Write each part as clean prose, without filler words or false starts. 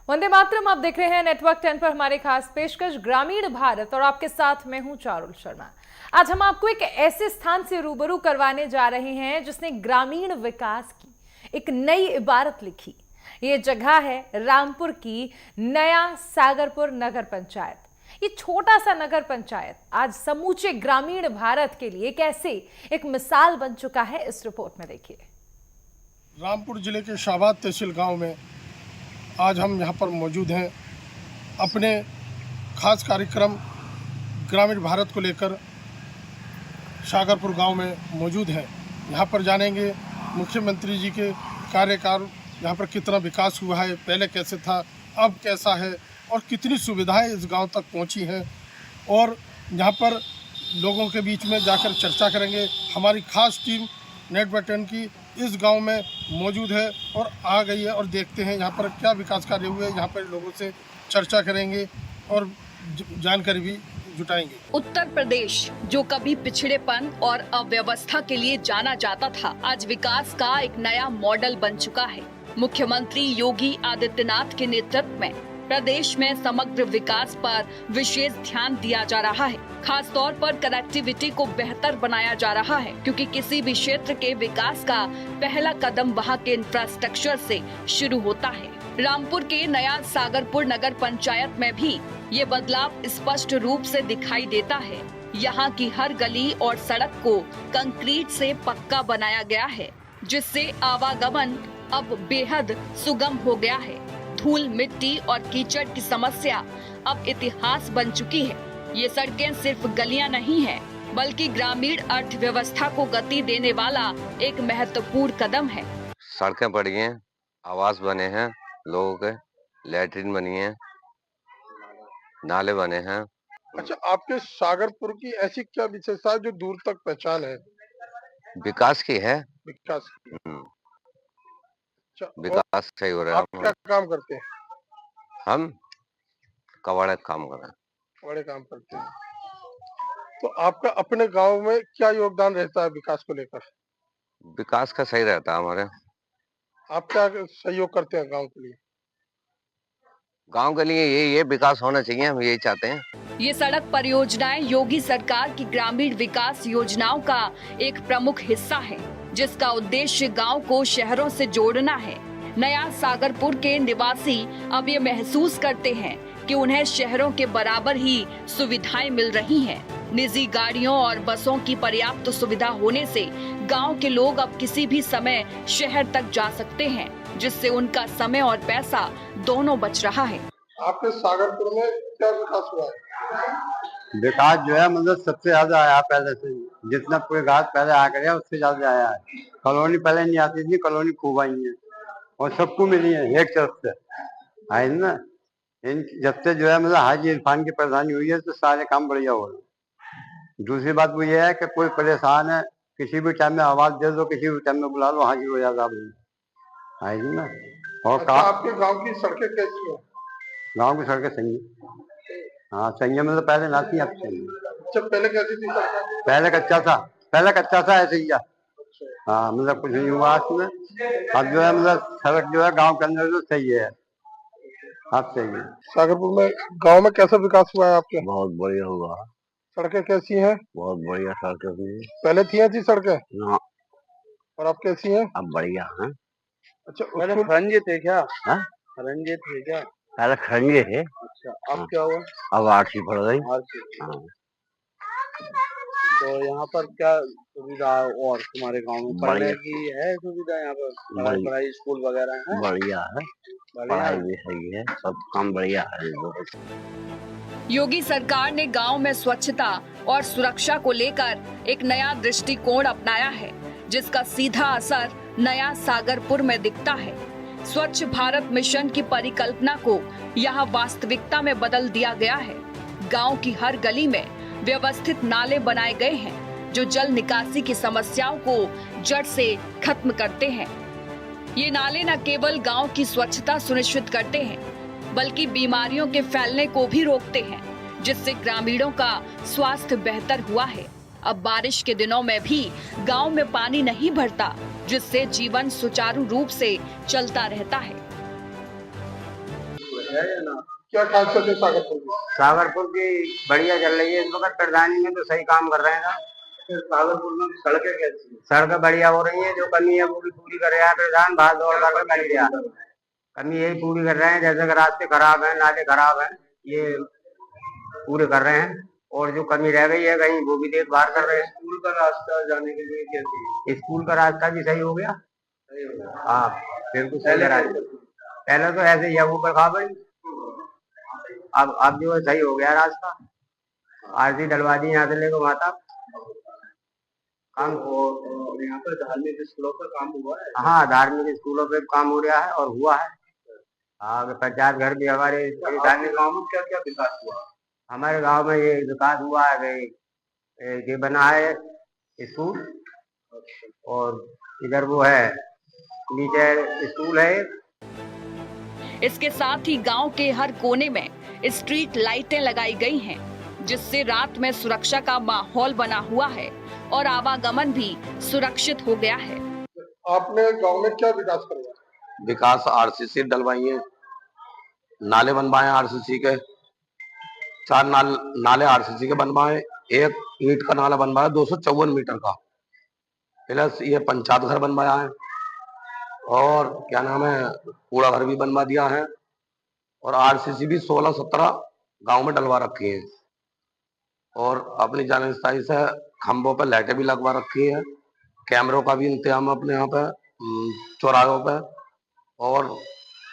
वंदे मातरम आप देख रहे हैं नेटवर्क 10 पर हमारे खास पेशकश ग्रामीण भारत और आपके साथ मैं हूं चारुल शर्मा। आज हम आपको एक ऐसे स्थान से रूबरू करवाने जा रहे हैं जिसने ग्रामीण विकास की एक नई इबारत लिखी। ये जगह है रामपुर की नया सागरपुर नगर पंचायत। ये छोटा सा नगर पंचायत आज समूचे ग्रामीण भारत के लिए कैसे एक मिसाल बन चुका है, इस रिपोर्ट में देखिए। रामपुर जिले के शाहबाद तहसील गांव में आज हम यहां पर मौजूद हैं। अपने खास कार्यक्रम ग्रामीण भारत को लेकर सागरपुर गांव में मौजूद हैं। यहां पर जानेंगे मुख्यमंत्री जी के कार्यकाल, यहां पर कितना विकास हुआ है, पहले कैसे था, अब कैसा है और कितनी सुविधाएं इस गांव तक पहुंची हैं, और यहां पर लोगों के बीच में जाकर चर्चा करेंगे। हमारी खास टीम नेटवर्क 10 की इस गांव में मौजूद है और आ गई है, और देखते हैं यहाँ पर क्या विकास कार्य हुए। यहाँ पर लोगों से चर्चा करेंगे और जानकारी भी जुटाएंगे। उत्तर प्रदेश जो कभी पिछड़ेपन और अव्यवस्था के लिए जाना जाता था, आज विकास का एक नया मॉडल बन चुका है। मुख्यमंत्री योगी आदित्यनाथ के नेतृत्व में प्रदेश में समग्र विकास पर विशेष ध्यान दिया जा रहा है। खास तौर पर कनेक्टिविटी को बेहतर बनाया जा रहा है, क्योंकि किसी भी क्षेत्र के विकास का पहला कदम वहां के इंफ्रास्ट्रक्चर से शुरू होता है। रामपुर के नया सागरपुर नगर पंचायत में भी ये बदलाव स्पष्ट रूप से दिखाई देता है। यहाँ की हर गली और सड़क को कंक्रीट से पक्का बनाया गया है, जिससे आवागमन अब बेहद सुगम हो गया है। धूल, मिट्टी और कीचड़ की समस्या अब इतिहास बन चुकी है। ये सड़कें सिर्फ गलियां नहीं हैं, बल्कि ग्रामीण अर्थव्यवस्था को गति देने वाला एक महत्वपूर्ण कदम है। सड़कें पड़ी हैं, आवास बने हैं लोगों के, लैट्रिन बनी है, नाले बने हैं। अच्छा, आपके सागरपुर की ऐसी क्या विशेषता है जो दूर तक पहचान है? विकास की है। विकास। अच्छा, विकास सही हो रहा है। आप क्या काम करते हैं? हम कबाड़ काम कर रहे हैं। बड़े काम करते हैं। तो आपका अपने गांव में क्या योगदान रहता है विकास को लेकर? विकास का सही रहता है हमारे। आप क्या सहयोग करते हैं गांव के लिए? गांव के लिए ये विकास होना चाहिए, हम यही चाहते हैं। ये सड़क परियोजनाएं योगी सरकार की ग्रामीण विकास योजनाओं का एक प्रमुख हिस्सा है, जिसका उद्देश्य गांव को शहरों से जोड़ना है। नया सागरपुर के निवासी अब ये महसूस करते हैं कि उन्हें शहरों के बराबर ही सुविधाएं मिल रही हैं। निजी गाड़ियों और बसों की पर्याप्त सुविधा होने से गांव के लोग अब किसी भी समय शहर तक जा सकते हैं, जिससे उनका समय और पैसा दोनों बच रहा है। आपके सागरपुर में क्या विकास हुआ है? विकास जो है मतलब सबसे ज्यादा आया पहले से, जितना पूरे घाट पहले आ गया उससे ज्यादा आया है। कॉलोनी पहले नहीं आती थी, कॉलोनी खूब आई है और सबको मिली है एक तरफ से, है ना। इन जब से जो है मतलब हाजी इरफान की प्रधानी हुई है तो सारे काम बढ़िया हो रहे। दूसरी बात वो ये है कि कोई परेशान है, किसी भी टाइम में आवाज दे दो, किसी भी टाइम में बुला लो, हाजिर हो जाता है ना। और अच्छा, आपके गांव की सड़कें कैसी है? गाँव की सड़कें सही है। हाँ सही है, मतलब पहले ना थी, अब सही है। अच्छा, पहले कैसी थी सड़कें? पहले कच्चा था ऐसे ही। हाँ मतलब कुछ नहीं हुआ इसमें। अब जो है मतलब सड़क जो है गांव के अंदर जो सही है, अब सही है। सागरपुर में गांव में कैसा विकास हुआ है आपके? बहुत बढ़िया हुआ। सड़कें कैसी हैं? बहुत बढ़िया सड़कें भी। पहले थी ऐसी सड़कें हाँ। और अब कैसी हैं? अब बढ़िया है। अच्छा, पहले खरंजे थे क्या? हाँ? खरंजे थे क्या? पहले खरंजे थे। अच्छा, अब क्या हुआ? अब आरसी पड़ गई। हाँ। तो यहाँ पर क्या सुविधा और तुम्हारे गांव में पढ़ने की है सुविधा? यहाँ पर पढ़ाई स्कूल वगैरह है? बढ़िया है, पढ़ाई भी सही है, सब काम बढ़िया है। योगी सरकार ने गांव में स्वच्छता और सुरक्षा को लेकर एक नया दृष्टिकोण अपनाया है, जिसका सीधा असर नया सागरपुर में दिखता है। स्वच्छ भारत मिशन की परिकल्पना को यहाँ वास्तविकता में बदल दिया गया है। गांव की हर गली में व्यवस्थित नाले बनाए गए हैं, जो जल निकासी की समस्याओं को जड़ से खत्म करते हैं। ये नाले न केवल गांव की स्वच्छता सुनिश्चित करते हैं, बल्कि बीमारियों के फैलने को भी रोकते हैं, जिससे ग्रामीणों का स्वास्थ्य बेहतर हुआ है। अब बारिश के दिनों में भी गांव में पानी नहीं भरता, जिससे जीवन सुचारू रूप से चलता रहता है। है या ना? क्या खासियत है सागरपुर की? सागरपुर की बढ़िया चल रही है इस वक्त। प्रधानी में तो सही काम कर रहे हैं ना। फिर सागरपुर में सड़कें कैसी हैं? सड़कें बढ़िया हो रही है, जो कमी है वो भी पूरी कर रहा है प्रधान। भाग दौड़ कर कर दिया, कमी यही पूरी कर रहे हैं। जैसे कि रास्ते खराब हैं, नाले खराब हैं, ये पूरे कर रहे हैं। और जो कमी रह गई है कहीं वो भी देखभाल कर रहे हैं। स्कूल का रास्ता जाने के लिए कैसी है? स्कूल का रास्ता भी सही हो गया। सही हो गया। हाँ बिल्कुल सही करा। पहले तो ऐसे ही है ऊपर खाबड़ी, अब जो है सही हो गया रास्ता। आरसी डलवा दी यहाँ से लेकर वहां तक काम। और यहाँ पर धार्मिक स्कूलों पर काम हुआ है? हाँ धार्मिक स्कूलों पे काम हो रहा है और हुआ है। हाँ पंचायत घर भी हमारे धार्मिक गाँव में क्या क्या विकास हुआ? हमारे गांव में ये विकास हुआ है कि ये बना है स्कूल, और इधर वो है नीचे स्कूल है। इसके साथ ही गांव के हर कोने में स्ट्रीट लाइटें लगाई गई हैं, जिससे रात में सुरक्षा का माहौल बना हुआ है और आवागमन भी सुरक्षित हो गया है। आपने गांव में क्या विकास करवाया? विकास आरसीसी डलवाई है, नाले बनवाए आरसीसी के, 4 नाले आरसीसी के बनवाए, एक ईंट का नाला बनवाया 254 मीटर का, प्लस ये पंचायत घर बनवाया है, और क्या नाम है कूड़ा घर भी बनवा दिया है, और आरसीसी भी 16-17 गांव में डलवा रखी है, और अपनी जानकारी से खंभों पे लाइटें भी लगवा रखी है। कैमरों का भी इंतजाम अपने यहाँ पे चौराहों पे, और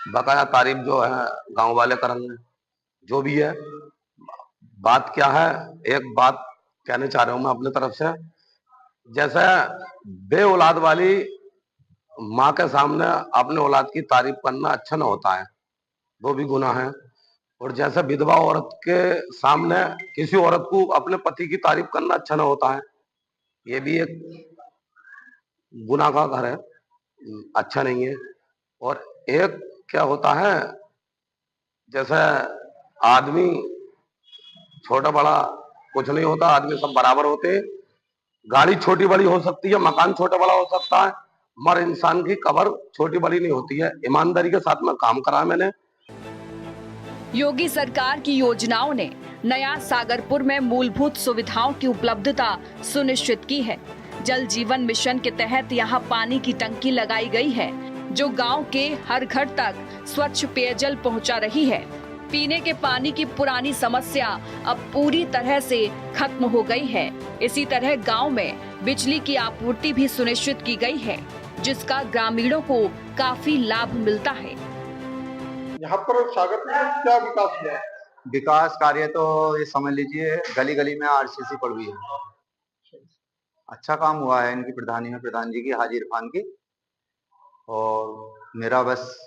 बकाया तारीफ जो है गांव वाले करेंगे। जो भी है, बात क्या है, एक बात कहने चाह रहा हूं मैं अपने तरफ से। जैसे बे औलाद वाली माँ के सामने अपने औलाद की तारीफ करना अच्छा न होता है, वो भी गुनाह है। और जैसे विधवा औरत के सामने किसी औरत को अपने पति की तारीफ करना अच्छा न होता है, ये भी एक गुनाह का घर है, अच्छा नहीं है। और एक क्या होता है, जैसे आदमी छोटा बड़ा कुछ नहीं होता, आदमी सब बराबर होते हैं। गाड़ी छोटी बड़ी हो सकती है, मकान छोटा बड़ा हो सकता है, मगर इंसान की कब्र छोटी बड़ी नहीं होती है। ईमानदारी के साथ में काम करा मैंने। योगी सरकार की योजनाओं ने नया सागरपुर में मूलभूत सुविधाओं की उपलब्धता सुनिश्चित की है। जल जीवन मिशन के तहत यहाँ पानी की टंकी लगाई गई है, जो गांव के हर घर तक स्वच्छ पेयजल पहुंचा रही है। पीने के पानी की पुरानी समस्या अब पूरी तरह से खत्म हो गई है। इसी तरह गांव में बिजली की आपूर्ति भी सुनिश्चित की गई है, जिसका ग्रामीणों को काफी लाभ मिलता है। यहाँ पर सागरपुर में क्या विकास हुआ है? विकास कार्य तो ये समझ लीजिए गली गली में आरसीसी पड़ गई है। अच्छा काम हुआ है इनकी प्रधानी में, प्रधान जी की, हाजी इरफान की। और मेरा बस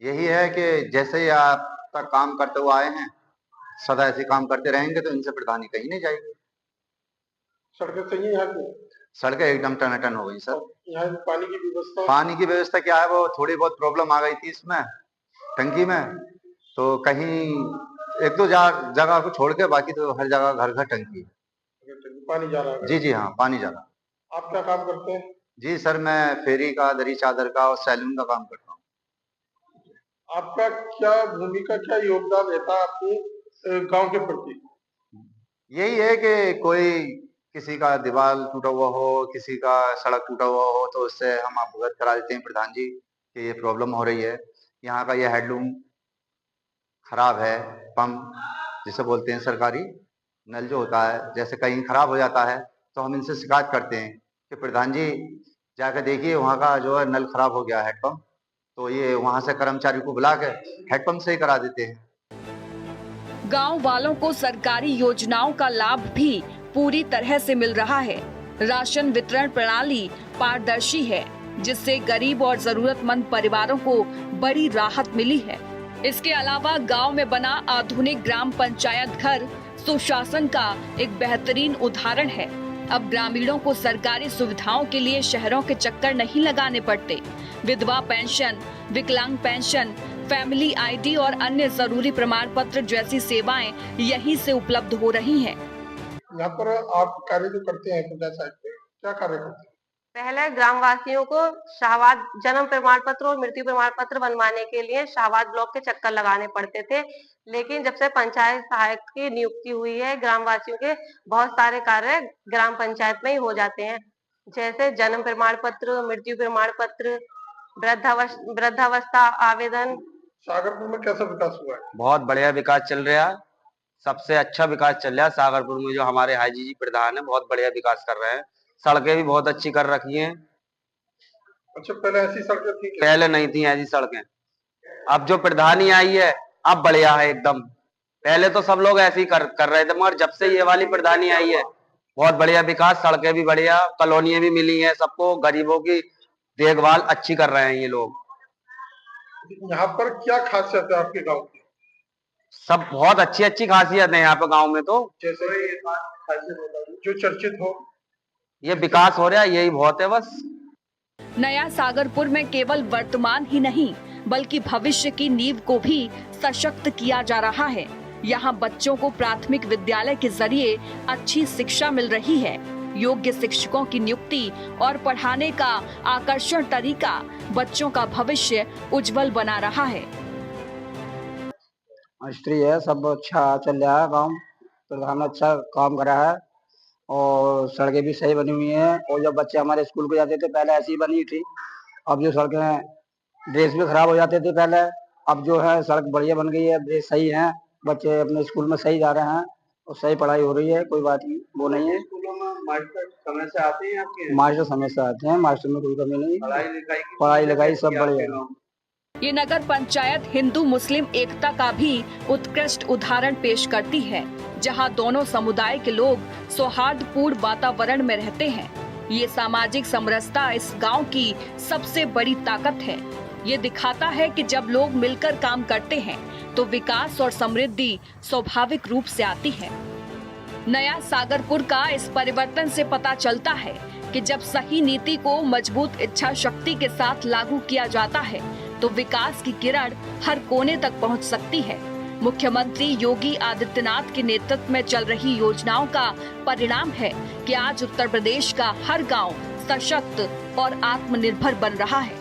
यही है कि जैसे ही आप तक काम करते हुए आए हैं, सदा ऐसे काम करते रहेंगे तो इनसे प्रधानी कहीं नहीं जाएगी। सड़कें सही है यहाँ की? सड़कें एकदम टनाटन हो गई सर। यहाँ पानी की व्यवस्था? पानी की व्यवस्था क्या है, वो थोड़ी बहुत प्रॉब्लम आ गई थी इसमें टंकी में, तो कहीं एक दो जगह को छोड़ के बाकी तो हर जगह घर घर टंकी है। पानी जा रहा है? जी जी हाँ, पानी जा रहा है। आप क्या काम करते हैं? जी सर, मैं फेरी का, दरी चादर का और सैलून का काम करता हूँ। आपका क्या भूमिका, क्या योगदान रहता है आपके गांव के प्रति? यही है कि कोई किसी का दीवार टूटा हुआ हो, किसी का सड़क टूटा हुआ हो, तो उससे हम अवगत करा देते हैं प्रधान जी कि ये प्रॉब्लम हो रही है, यहाँ का ये हेडलूम खराब है, पंप जिसे बोलते हैं सरकारी नल जो होता है, जैसे कहीं खराब हो जाता है तो हम इनसे शिकायत करते हैं कि प्रधान जी जाकर देखिए वहाँ का जो है नल खराब हो गया हैंडपंप, तो ये वहाँ से कर्मचारी को बुला के हैंडपंप सही करा देते हैं। गांव वालों को सरकारी योजनाओं का लाभ भी पूरी तरह से मिल रहा है। राशन वितरण प्रणाली पारदर्शी है, जिससे गरीब और जरूरतमंद परिवारों को बड़ी राहत मिली है। इसके अलावा गांव में बना आधुनिक ग्राम पंचायत घर सुशासन का एक बेहतरीन उदाहरण है। अब ग्रामीणों को सरकारी सुविधाओं के लिए शहरों के चक्कर नहीं लगाने पड़ते। विधवा पेंशन, विकलांग पेंशन, फैमिली आईडी और अन्य जरूरी प्रमाण पत्र जैसी सेवाएं यहीं से उपलब्ध हो रही हैं। यहाँ पर आप कार्य जो करते हैं पंचायत साइड पे, क्या कार्य करते हैं? पहले ग्रामवासियों को शाहबाद जन्म प्रमाण पत्र और मृत्यु प्रमाण पत्र बनवाने के लिए शाहबाद ब्लॉक के चक्कर लगाने पड़ते थे, लेकिन जब से पंचायत सहायक की नियुक्ति हुई है, ग्रामवासियों के बहुत सारे कार्य ग्राम पंचायत में ही हो जाते हैं, जैसे जन्म प्रमाण पत्र, मृत्यु प्रमाण पत्र, वृद्धावस्था आवेदन। सागरपुर में कैसा विकास हुआ है? बहुत बढ़िया विकास चल रहा है, सबसे अच्छा विकास चल रहा है सागरपुर में। जो हमारे हाजी जी प्रधान है, बहुत बढ़िया विकास कर रहे हैं। सड़कें भी बहुत अच्छी कर रखी हैं। अच्छा, पहले ऐसी सड़कें थी क्या? पहले नहीं थी ऐसी सड़कें। अब जो प्रधानी आई है, अब बढ़िया है एकदम। पहले तो सब लोग ऐसे ही कर रहे थे, मगर जब से ये वाली प्रधानी आई है, बहुत बढ़िया विकास। सड़कें भी बढ़िया, कॉलोनियां भी मिली हैं सबको, गरीबों की देखभाल अच्छी कर रहे हैं ये लोग। यहाँ पर क्या खासियत है आपके गाँव की? सब बहुत अच्छी अच्छी खासियत है यहाँ पे गाँव में। तो जैसे जो चर्चित हो, ये विकास हो रहा है, यही बहुत है बस। नया सागरपुर में केवल वर्तमान ही नहीं बल्कि भविष्य की नींव को भी सशक्त किया जा रहा है। यहाँ बच्चों को प्राथमिक विद्यालय के जरिए अच्छी शिक्षा मिल रही है। योग्य शिक्षकों की नियुक्ति और पढ़ाने का आकर्षण तरीका बच्चों का भविष्य उज्जवल बना रहा है। स्त्री है, सब अच्छा चल रहा है काम। प्रधान अच्छा काम कर रहा है और सड़कें भी सही बनी हुई हैं। और जब बच्चे हमारे स्कूल को जाते थे पहले ऐसी बनी थी, अब जो सड़कें ड्रेस भी खराब हो जाते थे पहले, अब जो है सड़क बढ़िया बन गई है, ड्रेस सही है, बच्चे अपने स्कूल में सही जा रहे हैं और सही पढ़ाई हो रही है। कोई बात नहीं, वो नहीं है। स्कूलों में मास्टर समय से आते हैं आपके? मास्टर समय से आते हैं, मास्टर में कोई कमी नहीं। पढ़ाई लिखाई सब बढ़िया। ये नगर पंचायत हिंदू मुस्लिम एकता का भी उत्कृष्ट उदाहरण पेश करती है, जहां दोनों समुदाय के लोग सौहार्दपूर्ण वातावरण में रहते हैं। ये सामाजिक समरसता इस गांव की सबसे बड़ी ताकत है। ये दिखाता है कि जब लोग मिलकर काम करते हैं तो विकास और समृद्धि स्वाभाविक रूप से आती है। नया सागरपुर का इस परिवर्तन से पता चलता है कि जब सही नीति को मजबूत इच्छा शक्ति के साथ लागू किया जाता है तो विकास की किरण हर कोने तक पहुंच सकती है। मुख्यमंत्री योगी आदित्यनाथ के नेतृत्व में चल रही योजनाओं का परिणाम है कि आज उत्तर प्रदेश का हर गांव सशक्त और आत्मनिर्भर बन रहा है।